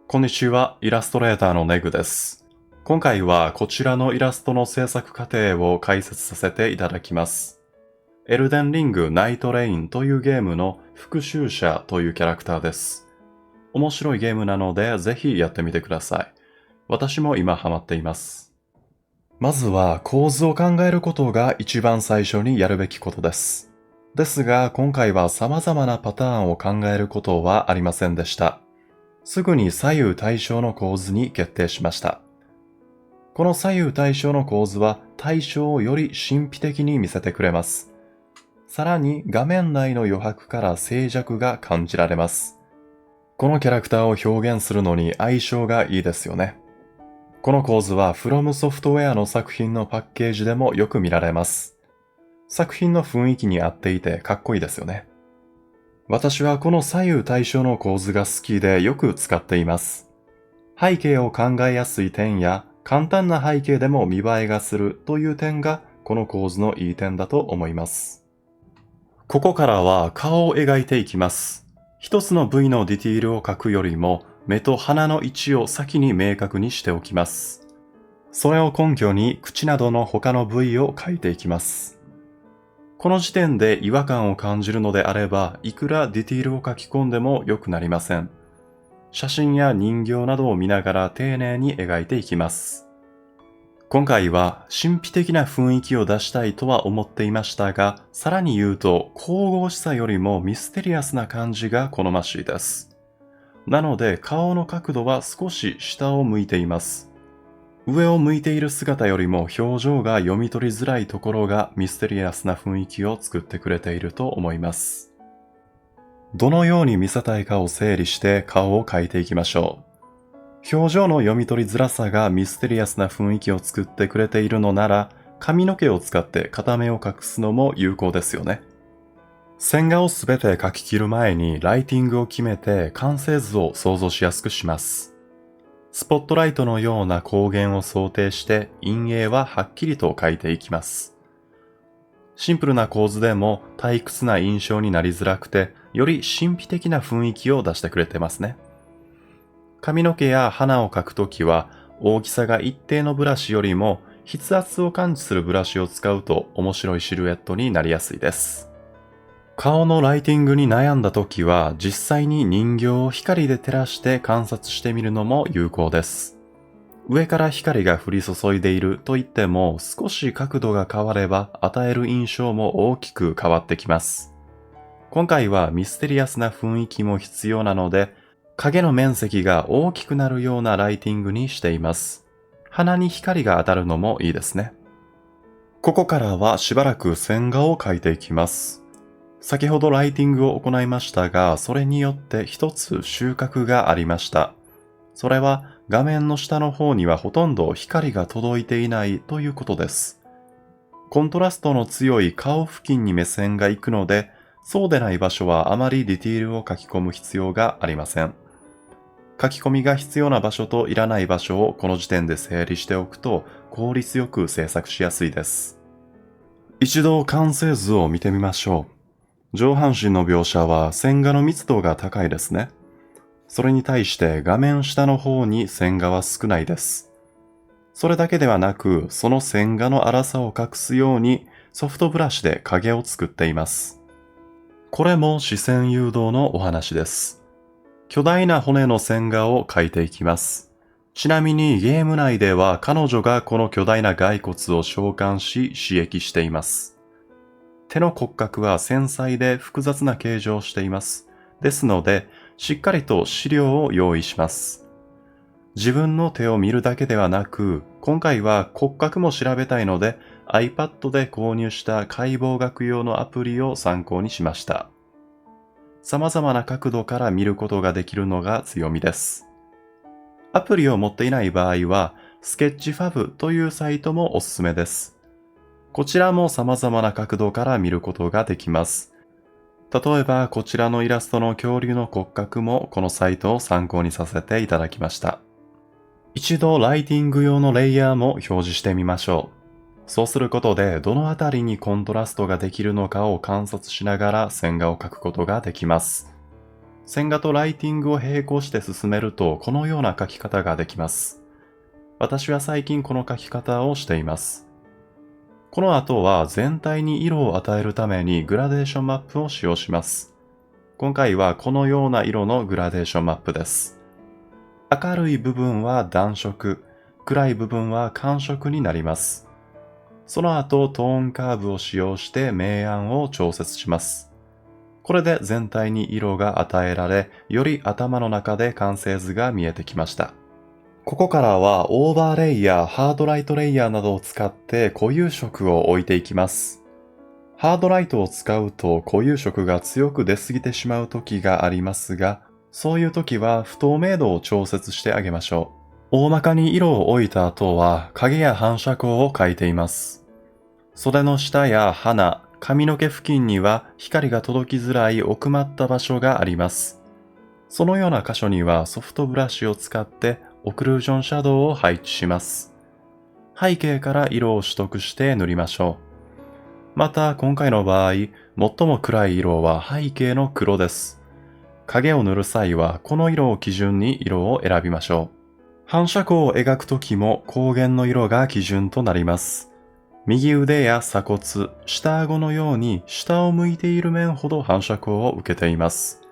こんにちは、イラストレーターのネグです。今回はこちらのイラストの制作過程を解説させていただきます。エルデンリングナイトレインというゲームの復讐者というキャラクターです。面白いゲームなのでぜひやってみてください。私も今ハマっています。まずは構図を考えることが一番最初にやるべきことです。ですが今回は様々なパターンを考えることはありませんでした。すぐに左右対称の構図に決定しました。この左右対称の構図は対象をより神秘的に見せてくれます。さらに画面内の余白から静寂が感じられます。このキャラクターを表現するのに相性がいいですよね。この構図は From Software の作品のパッケージでもよく見られます。作品の雰囲気に合っていてかっこいいですよね。私はこの左右対称の構図が好きでよく使っています。背景を考えやすい点や簡単な背景でも見栄えがするという点がこの構図のいい点だと思います。ここからは顔を描いていきます。一つの部位のディティールを描くよりも目と鼻の位置を先に明確にしておきます。それを根拠に口などの他の部位を描いていきます。この時点で違和感を感じるのであれば、いくらディティールを書き込んでも良くなりません。写真や人形などを見ながら丁寧に描いていきます。今回は神秘的な雰囲気を出したいとは思っていましたが、さらに言うと神々しさよりもミステリアスな感じが好ましいです。なので顔の角度は少し下を向いています。上を向いている姿よりも表情が読み取りづらいところがミステリアスな雰囲気を作ってくれていると思います。どのように見せたいかを整理して顔を描いていきましょう。表情の読み取りづらさがミステリアスな雰囲気を作ってくれているのなら、髪の毛を使って片目を隠すのも有効ですよね。線画をすべて描き切る前にライティングを決めて完成図を想像しやすくします。スポットライトのような光源を想定して陰影ははっきりと描いていきます。シンプルな構図でも退屈な印象になりづらくて、より神秘的な雰囲気を出してくれてますね。髪の毛や鼻を描くときは大きさが一定のブラシよりも筆圧を感知するブラシを使うと面白いシルエットになりやすいです。顔のライティングに悩んだ時は実際に人形を光で照らして観察してみるのも有効です。上から光が降り注いでいると言っても少し角度が変われば与える印象も大きく変わってきます。今回はミステリアスな雰囲気も必要なので影の面積が大きくなるようなライティングにしています。鼻に光が当たるのもいいですね。ここからはしばらく線画を描いていきます。先ほどライティングを行いましたが、それによって一つ収穫がありました。それは画面の下の方にはほとんど光が届いていないということです。コントラストの強い顔付近に目線が行くので、そうでない場所はあまりディティールを書き込む必要がありません。書き込みが必要な場所といらない場所をこの時点で整理しておくと効率よく制作しやすいです。一度完成図を見てみましょう。上半身の描写は線画の密度が高いですね。それに対して画面下の方に線画は少ないです。それだけではなく、その線画の粗さを隠すようにソフトブラシで影を作っています。これも視線誘導のお話です。巨大な骨の線画を描いていきます。ちなみにゲーム内では彼女がこの巨大な骸骨を召喚し刺激しています。手の骨格は繊細で複雑な形状をしています。ですので、しっかりと資料を用意します。自分の手を見るだけではなく、今回は骨格も調べたいので、iPad で購入した解剖学用のアプリを参考にしました。様々な角度から見ることができるのが強みです。アプリを持っていない場合は、Sketchfab というサイトもおすすめです。こちらも様々な角度から見ることができます。例えばこちらのイラストの恐竜の骨格もこのサイトを参考にさせていただきました。一度ライティング用のレイヤーも表示してみましょう。そうすることでどのあたりにコントラストができるのかを観察しながら線画を描くことができます。線画とライティングを並行して進めるとこのような描き方ができます。私は最近この描き方をしています。この後は全体に色を与えるためにグラデーションマップを使用します。今回はこのような色のグラデーションマップです。明るい部分は暖色、暗い部分は寒色になります。その後トーンカーブを使用して明暗を調節します。これで全体に色が与えられ、より頭の中で完成図が見えてきました。ここからはオーバーレイヤー、ハードライトレイヤーなどを使って固有色を置いていきます。ハードライトを使うと固有色が強く出過ぎてしまう時がありますが、そういう時は不透明度を調節してあげましょう。大まかに色を置いた後は影や反射光を描いています。袖の下や鼻、髪の毛付近には光が届きづらい奥まった場所があります。そのような箇所にはソフトブラシを使ってオクルージョンシャドウを配置します。背景から色を取得して塗りましょう。また今回の場合、最も暗い色は背景の黒です。影を塗る際はこの色を基準に色を選びましょう。反射光を描くときも光源の色が基準となります。右腕や鎖骨、下顎のように下を向いている面ほど反射光を受けています。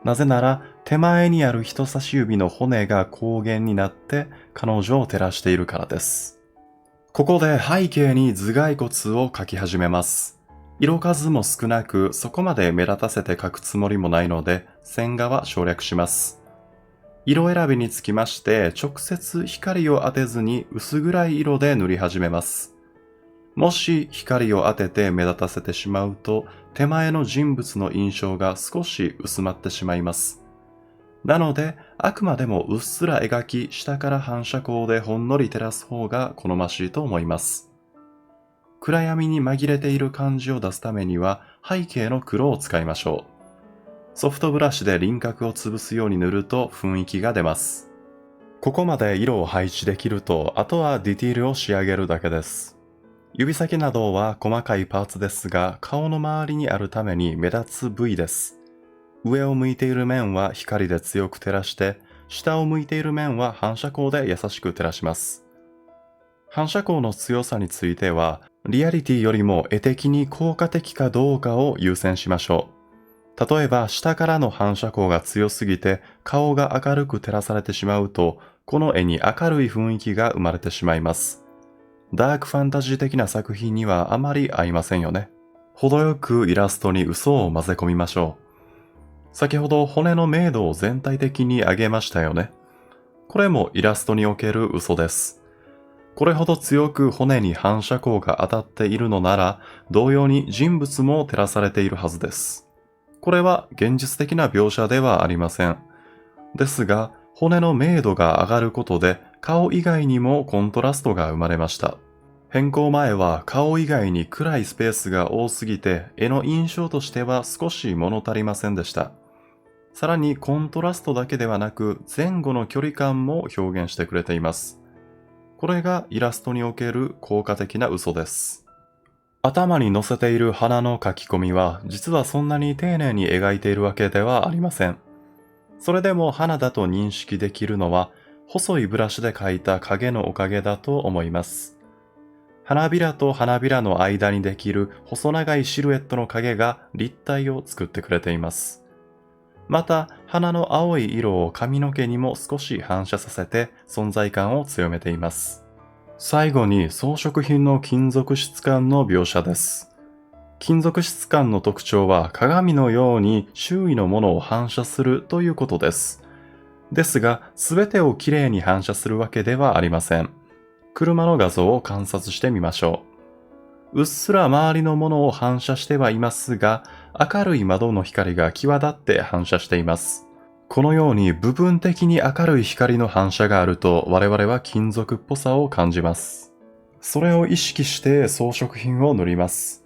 なぜなら手前にある人差し指の骨が光源になって彼女を照らしているからです。ここで背景に頭蓋骨を描き始めます。色数も少なくそこまで目立たせて描くつもりもないので線画は省略します。色選びにつきまして直接光を当てずに薄暗い色で塗り始めます。もし光を当てて目立たせてしまうと手前の人物の印象が少し薄まってしまいます。なのであくまでもうっすら描き下から反射光でほんのり照らす方が好ましいと思います。暗闇に紛れている感じを出すためには背景の黒を使いましょう。ソフトブラシで輪郭を潰すように塗ると雰囲気が出ます。ここまで色を配置できると、あとはディティールを仕上げるだけです。指先などは細かいパーツですが、顔の周りにあるために目立つ部位です。上を向いている面は光で強く照らして、下を向いている面は反射光で優しく照らします。反射光の強さについては、リアリティよりも絵的に効果的かどうかを優先しましょう。例えば下からの反射光が強すぎて顔が明るく照らされてしまうと、この絵に明るい雰囲気が生まれてしまいます。ダークファンタジー的な作品にはあまり合いませんよね。程よくイラストに嘘を混ぜ込みましょう。先ほど骨の明度を全体的に上げましたよね。これもイラストにおける嘘です。これほど強く骨に反射光が当たっているのなら、同様に人物も照らされているはずです。これは現実的な描写ではありません。ですが、骨の明度が上がることで顔以外にもコントラストが生まれました。変更前は顔以外に暗いスペースが多すぎて絵の印象としては少し物足りませんでした。さらにコントラストだけではなく前後の距離感も表現してくれています。これがイラストにおける効果的な嘘です。頭に乗せている花の描き込みは実はそんなに丁寧に描いているわけではありません。それでも花だと認識できるのは細いブラシで描いた影のおかげだと思います。花びらと花びらの間にできる細長いシルエットの影が立体を作ってくれています。また花の青い色を髪の毛にも少し反射させて存在感を強めています。最後に装飾品の金属質感の描写です。金属質感の特徴は鏡のように周囲のものを反射するということです。ですが、すべてをきれいに反射するわけではありません。車の画像を観察してみましょう。うっすら周りのものを反射してはいますが、明るい窓の光が際立って反射しています。このように部分的に明るい光の反射があると我々は金属っぽさを感じます。それを意識して装飾品を塗ります。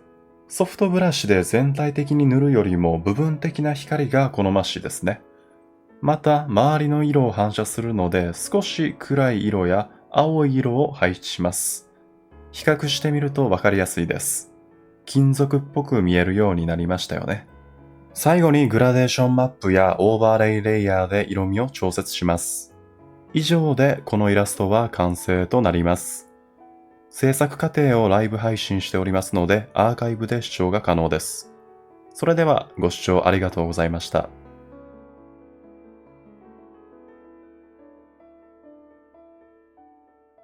ソフトブラシで全体的に塗るよりも部分的な光が好ましいですね。また周りの色を反射するので少し暗い色や青い色を配置します。比較してみるとわかりやすいです。金属っぽく見えるようになりましたよね。最後にグラデーションマップやオーバーレイレイヤーで色味を調節します。以上でこのイラストは完成となります。制作過程をライブ配信しておりますので、アーカイブで視聴が可能です。それではご視聴ありがとうございました。